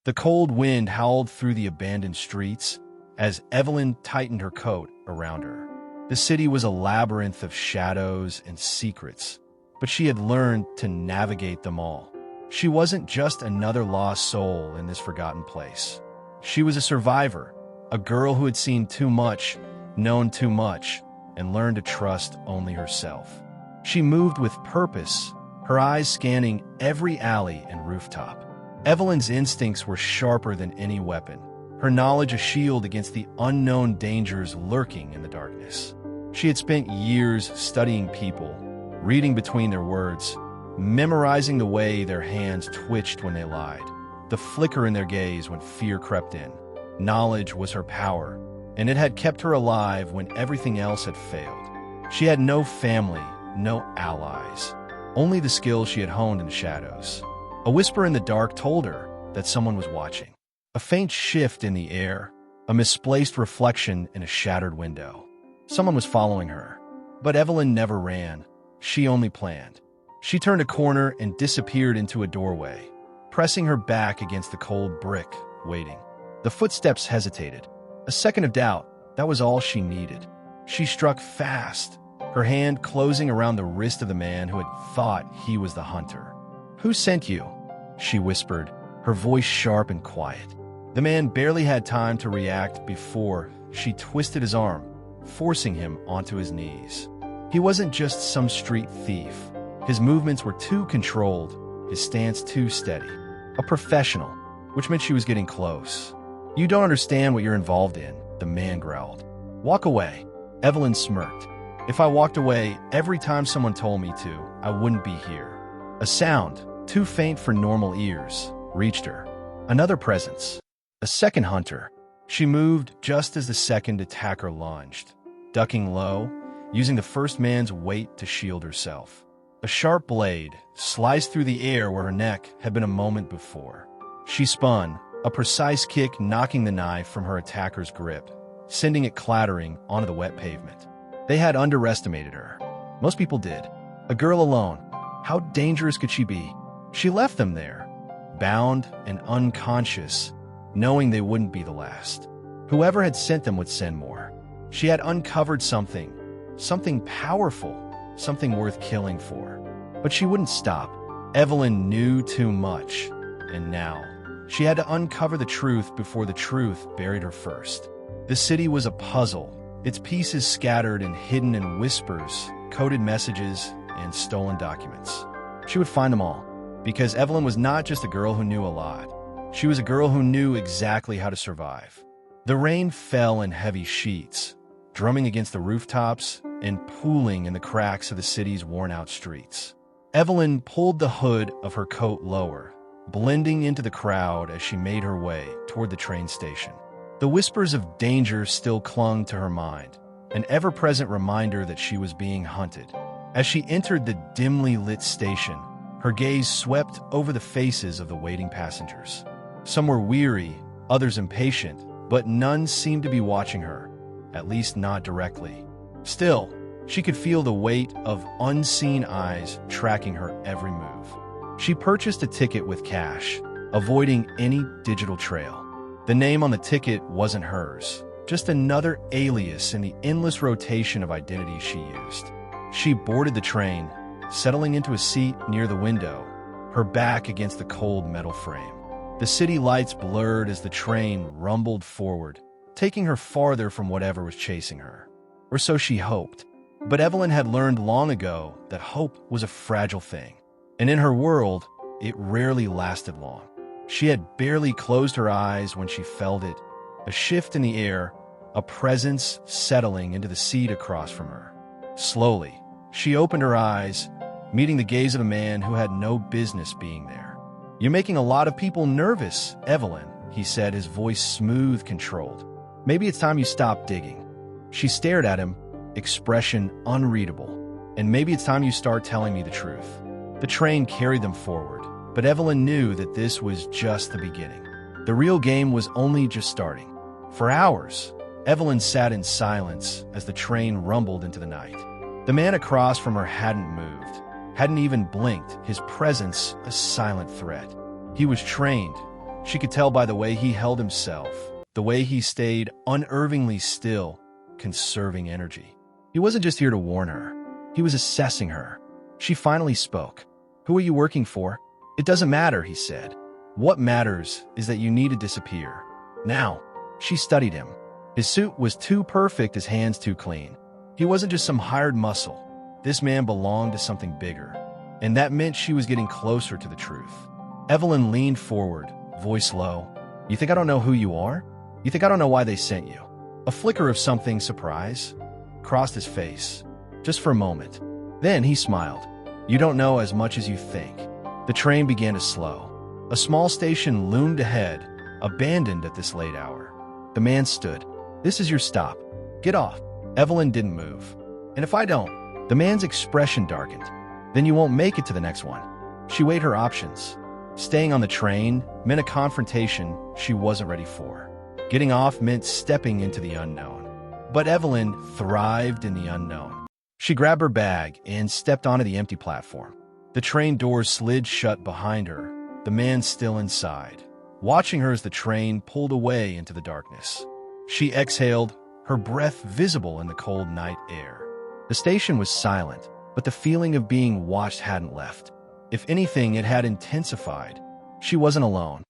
The cold wind howled through the abandoned streets as Evelyn tightened her coat around her. The city was a labyrinth of shadows and secrets, but she had learned to navigate them all. She wasn't just another lost soul in this forgotten place. She was a survivor, a girl who had seen too much, known too much, and learned to trust only herself. She moved with purpose, her eyes scanning every alley and rooftop. Evelyn's instincts were sharper than any weapon, her knowledge a shield against the unknown dangers lurking in the darkness. She had spent years studying people, reading between their words, memorizing the way their hands twitched when they lied, the flicker in their gaze when fear crept in. Knowledge was her power, and it had kept her alive when everything else had failed. She had no family, no allies, only the skills she had honed in the shadows. A whisper in the dark told her that someone was watching. A faint shift in the air, a misplaced reflection in a shattered window. Someone was following her. But Evelyn never ran. She only planned. She turned a corner and disappeared into a doorway, pressing her back against the cold brick, waiting. The footsteps hesitated. A second of doubt, that was all she needed. She struck fast, her hand closing around the wrist of the man who had thought he was the hunter. "Who sent you?" she whispered, her voice sharp and quiet. The man barely had time to react before she twisted his arm, forcing him onto his knees. He wasn't just some street thief. His movements were too controlled, his stance too steady. A professional, which meant she was getting close. "You don't understand what you're involved in," the man growled. "Walk away." Evelyn smirked. "If I walked away every time someone told me to, I wouldn't be here." A sound, too faint for normal ears, reached her. Another presence. A second hunter. She moved just as the second attacker lunged, ducking low, using the first man's weight to shield herself. A sharp blade sliced through the air where her neck had been a moment before. She spun, a precise kick knocking the knife from her attacker's grip, sending it clattering onto the wet pavement. They had underestimated her. Most people did. A girl alone. How dangerous could she be? She left them there, bound and unconscious, knowing they wouldn't be the last. Whoever had sent them would send more. She had uncovered something powerful, something worth killing for. But she wouldn't stop. Evelyn knew too much, and now she had to uncover the truth before the truth buried her first. The city was a puzzle, its pieces scattered and hidden in whispers, coded messages, and stolen documents. She would find them all, because Evelyn was not just a girl who knew a lot. She was a girl who knew exactly how to survive. The rain fell in heavy sheets, drumming against the rooftops and pooling in the cracks of the city's worn-out streets. Evelyn pulled the hood of her coat lower, blending into the crowd as she made her way toward the train station. The whispers of danger still clung to her mind, an ever-present reminder that she was being hunted. As she entered the dimly lit station, her gaze swept over the faces of the waiting passengers. Some were weary, others impatient, but none seemed to be watching her, at least not directly. Still, she could feel the weight of unseen eyes tracking her every move. She purchased a ticket with cash, avoiding any digital trail. The name on the ticket wasn't hers, just another alias in the endless rotation of identities she used. She boarded the train, settling into a seat near the window, her back against the cold metal frame. The city lights blurred as the train rumbled forward, taking her farther from whatever was chasing her. Or so she hoped. But Evelyn had learned long ago that hope was a fragile thing, and in her world, it rarely lasted long. She had barely closed her eyes when she felt it, a shift in the air, a presence settling into the seat across from her. Slowly, she opened her eyes, meeting the gaze of a man who had no business being there. "You're making a lot of people nervous, Evelyn," he said, his voice smooth, controlled. "Maybe it's time you stop digging." She stared at him, expression unreadable. "And maybe it's time you start telling me the truth." The train carried them forward, but Evelyn knew that this was just the beginning. The real game was only just starting. For hours, Evelyn sat in silence as the train rumbled into the night. The man across from her hadn't moved, hadn't even blinked, his presence a silent threat. He was trained, She could tell by the way he held himself, the way he stayed unervingly still, conserving energy. He wasn't just here to warn her. He was assessing her. She finally spoke. "Who are you working for?" "It doesn't matter," he said. "What matters is that you need to disappear. Now." She studied him. His suit was too perfect, his hands too clean. He wasn't just some hired muscle. This man belonged to something bigger. And that meant she was getting closer to the truth. Evelyn leaned forward, voice low. "You think I don't know who you are? You think I don't know why they sent you?" A flicker of something surprise crossed his face, just for a moment. Then he smiled. "You don't know as much as you think." The train began to slow. A small station loomed ahead, abandoned at this late hour. The man stood. "This is your stop. Get off." Evelyn didn't move. "And if I don't?" The man's expression darkened. "Then you won't make it to the next one." She weighed her options. Staying on the train meant a confrontation she wasn't ready for. Getting off meant stepping into the unknown. But Evelyn thrived in the unknown. She grabbed her bag and stepped onto the empty platform. The train doors slid shut behind her, the man still inside, watching her as the train pulled away into the darkness. She exhaled, her breath visible in the cold night air. The station was silent, but the feeling of being watched hadn't left. If anything, it had intensified. She wasn't alone.